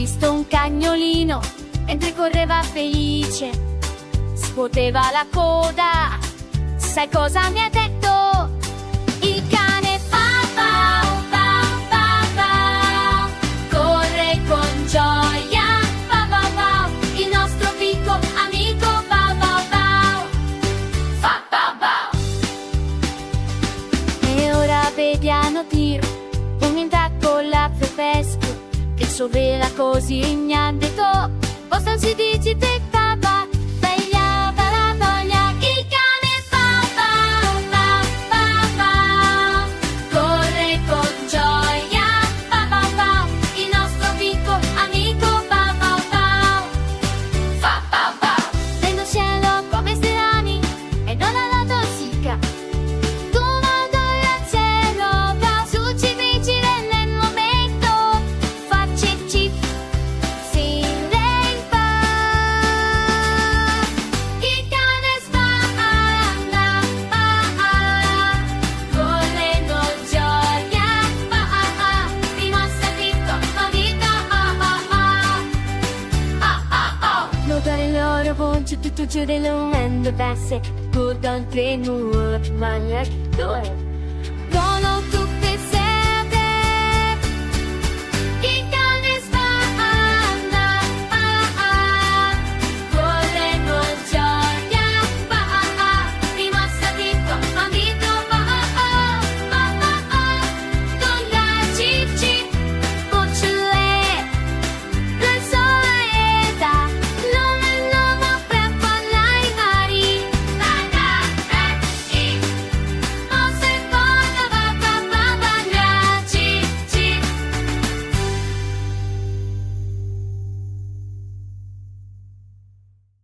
visto un cagnolino mentre correva felice, scuoteva la coda. Sai cosa mi ha detto? Il cane fa bau bau bau bau, corre con gioia, bau bau bau. Il nostro piccolo amico bau bau bau, fa bau bau. E ora vediamo tiro, un intacco fresco, che sovela così ignande to, postan si dici te cava, veglia para voglia. Il cane fa bau bau bau bau, corre con gioia, bau bau bau. Il nostro piccolo amico bau bau bau, fa bau bau. Nel cielo come strani e non alla tossica, tu manda al cielo, va su ci vigile nel momento, facci chip, si leva. Il cane spanda, correndo gioia, dimostra dritto, ma vita, notare le loro voci tutto giù dell'umendo, passe, good on train, ma